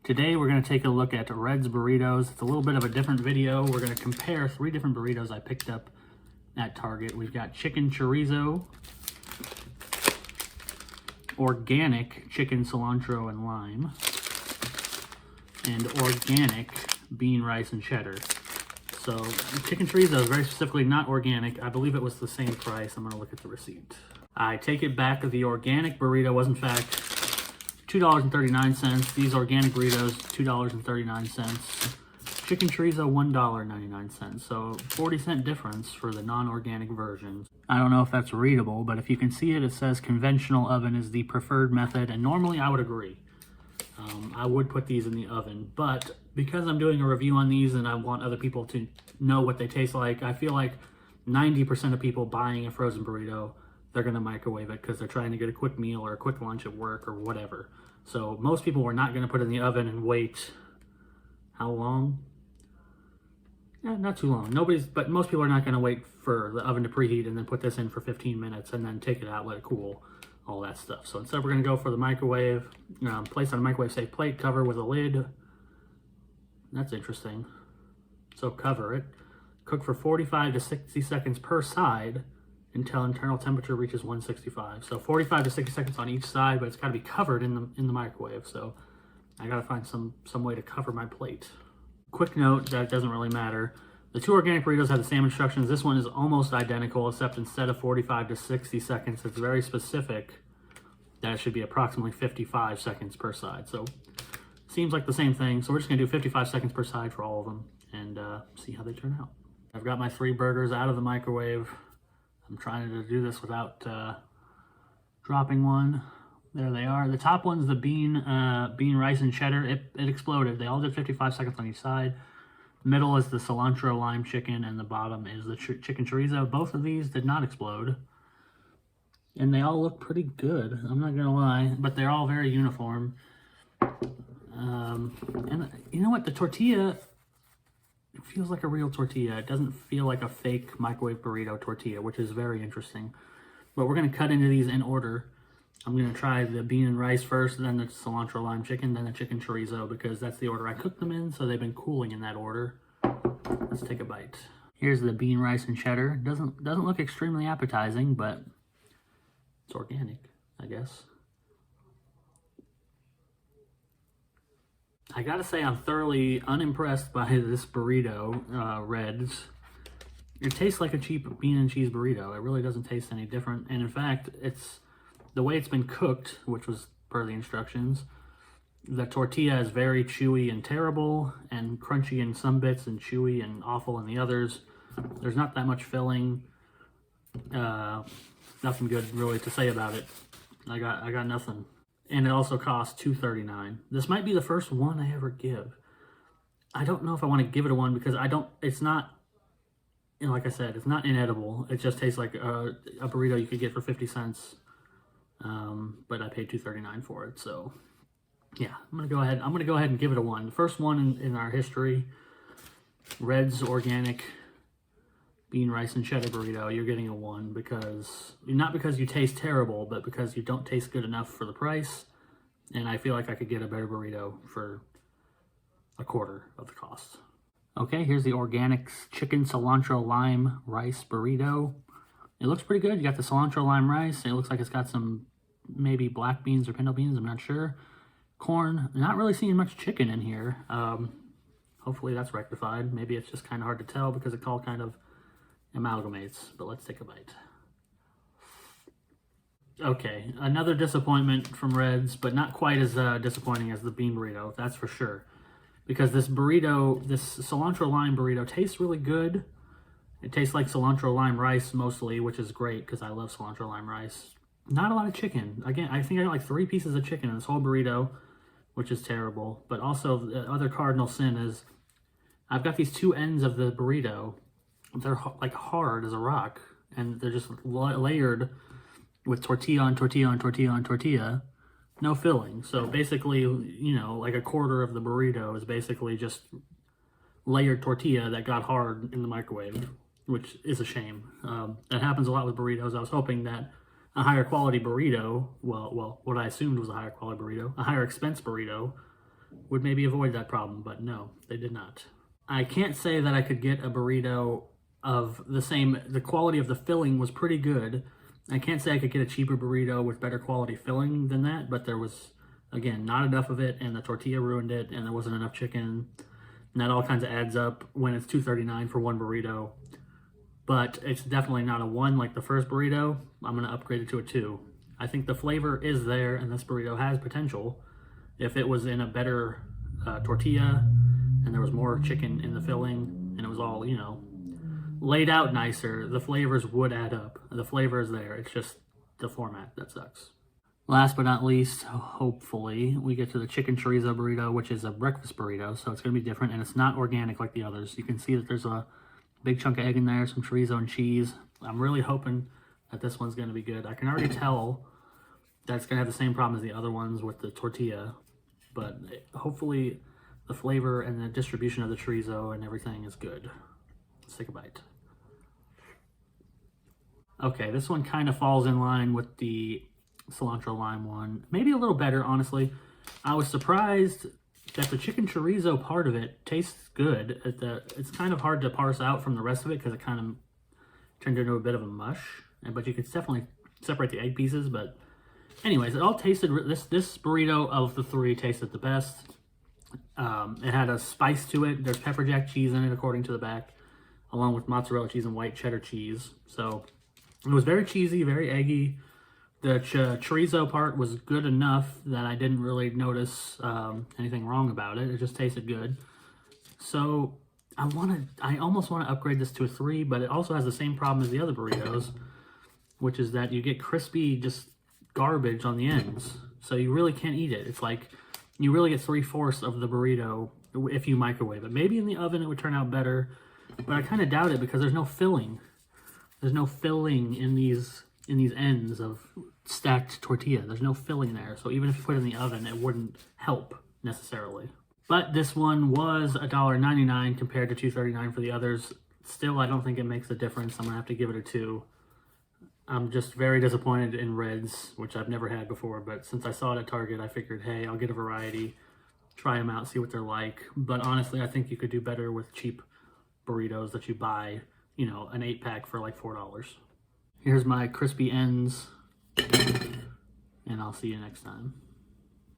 Today we're going to take a look at Red's Burritos. It's a little bit of a different video. We're going to compare 3 different burritos I picked up at Target. We've got chicken chorizo, organic chicken cilantro and lime, and organic bean, rice, and cheddar. So chicken chorizo is very specifically not organic. I believe it was the same price. I'm going to look at the receipt. I take it back. The organic burrito was in fact $2.39. These organic burritos, $2.39. Chicken chorizo, $1.99. So 40-cent difference for the non-organic versions. I don't know if that's readable, but if you can see it, it says conventional oven is the preferred method, and normally I would agree. I would put these in the oven, but because I'm doing a review on these and I want other people to know what they taste like, I feel like 90% of people buying a frozen burrito, they're going to microwave it because they're trying to get a quick meal or a quick lunch at work or whatever. So most people are not going to put it in the oven and wait, how long? Yeah, not too long. But most people are not going to wait for the oven to preheat and then put this in for 15 minutes and then take it out, let it cool, all that stuff. So instead we're going to go for the microwave, place on a microwave safe plate, cover with a lid. That's interesting. So cover it, cook for 45 to 60 seconds per side until internal temperature reaches 165. So 45 to 60 seconds on each side, but it's got to be covered in the microwave. So I got to find some way to cover my plate. Quick note, that doesn't really matter. The 2 organic burritos have the same instructions. This one is almost identical, except instead of 45 to 60 seconds, it's very specific that it should be approximately 55 seconds per side. So seems like the same thing. So we're just gonna do 55 seconds per side for all of them and see how they turn out. I've got my 3 burgers out of the microwave. I'm trying to do this without dropping one. There they are. The top one's the bean, rice, and cheddar. It exploded. They all did 55 seconds on each side. The middle is the cilantro lime chicken, and the bottom is the chicken chorizo. Both of these did not explode. And they all look pretty good, I'm not gonna lie, but they're all very uniform. And you know what? The tortilla, it feels like a real tortilla. It doesn't feel like a fake microwave burrito tortilla, which is very interesting. But we're gonna cut into these in order. I'm going to try the bean and rice first, then the cilantro lime chicken, then the chicken chorizo, because that's the order I cooked them in, so they've been cooling in that order. Let's take a bite. Here's the bean, rice, and cheddar. Doesn't look extremely appetizing, but it's organic, I guess. I gotta say I'm thoroughly unimpressed by this burrito, Red's. It tastes like a cheap bean and cheese burrito. It really doesn't taste any different, and in fact, the way it's been cooked, which was per the instructions, the tortilla is very chewy and terrible, and crunchy in some bits and chewy and awful in the others. There's not that much filling. Nothing good really to say about it. I got nothing. And it also costs $2.39. This might be the first one I ever give. I don't know if I want to give it a 1 because it's not, like I said, it's not inedible. It just tastes like a burrito you could get for 50 cents. But I paid $2.39 for it, so yeah, I'm gonna go ahead and give it a 1. The first one in our history, Red's organic bean, rice, and cheddar burrito. You're getting a 1 because not because you taste terrible, but because you don't taste good enough for the price. And I feel like I could get a better burrito for a quarter of the cost. Okay, here's the organic chicken cilantro lime rice burrito. It looks pretty good. You got the cilantro lime rice. It looks like it's got some maybe black beans or pinto beans. I'm not sure. Corn. Not really seeing much chicken in here. Hopefully that's rectified. Maybe it's just kind of hard to tell because it all kind of amalgamates. But let's take a bite. Okay, another disappointment from Red's, but not quite as disappointing as the bean burrito. That's for sure. Because this burrito, this cilantro lime burrito tastes really good. It tastes like cilantro lime rice mostly, which is great because I love cilantro lime rice. Not a lot of chicken. Again, I think I got like 3 pieces of chicken in this whole burrito, which is terrible. But also the other cardinal sin is I've got these 2 ends of the burrito. They're like hard as a rock, and they're just layered with tortilla on tortilla on tortilla on tortilla. No filling. So basically, you know, like a quarter of the burrito is basically just layered tortilla that got hard in the microwave, which is a shame. That happens a lot with burritos. I was hoping that a higher quality burrito, well, what I assumed was a higher quality burrito, a higher expense burrito, would maybe avoid that problem, but no, they did not. I can't say that I could get a burrito of the quality of the filling was pretty good. I can't say I could get a cheaper burrito with better quality filling than that, but there was, again, not enough of it, and the tortilla ruined it, and there wasn't enough chicken. And that all kinds of adds up when it's $2.39 for one burrito. But it's definitely not a 1 like the first burrito. I'm going to upgrade it to a 2. I think the flavor is there, and this burrito has potential. If it was in a better tortilla, and there was more chicken in the filling, and it was all, you know, laid out nicer, the flavors would add up. The flavor is there. It's just the format that sucks. Last but not least, hopefully, we get to the chicken chorizo burrito, which is a breakfast burrito, so it's going to be different, and it's not organic like the others. You can see that there's a big chunk of egg in there, some chorizo and cheese. I'm really hoping that this one's going to be good. I can already tell that it's going to have the same problem as the other ones with the tortilla, but hopefully the flavor and the distribution of the chorizo and everything is good. Let's take a bite. Okay, this one kind of falls in line with the cilantro lime one. Maybe a little better, honestly. I was surprised that the chicken chorizo part of it tastes good. It's kind of hard to parse out from the rest of it because it kind of turned into a bit of a mush. But you could definitely separate the egg pieces. But anyways, it all tasted, this burrito of the 3 tasted the best. It had a spice to it. There's pepper jack cheese in it, according to the back, along with mozzarella cheese and white cheddar cheese. So it was very cheesy, very eggy. The chorizo part was good enough that I didn't really notice anything wrong about it. It just tasted good. So I almost want to upgrade this to a 3, but it also has the same problem as the other burritos, which is that you get crispy just garbage on the ends. So you really can't eat it. It's like you really get 3/4 of the burrito if you microwave it. Maybe in the oven it would turn out better, but I kind of doubt it because there's no filling. There's no filling in these ends of stacked tortilla. There's no filling there. So even if you put it in the oven, it wouldn't help necessarily. But this one was $1.99 compared to $2.39 for the others. Still, I don't think it makes a difference. I'm gonna have to give it a 2. I'm just very disappointed in reds, which I've never had before, but since I saw it at Target, I figured, hey, I'll get a variety, try them out, see what they're like. But honestly, I think you could do better with cheap burritos that you buy, you know, an 8-pack for like $4. Here's my crispy ends, and I'll see you next time.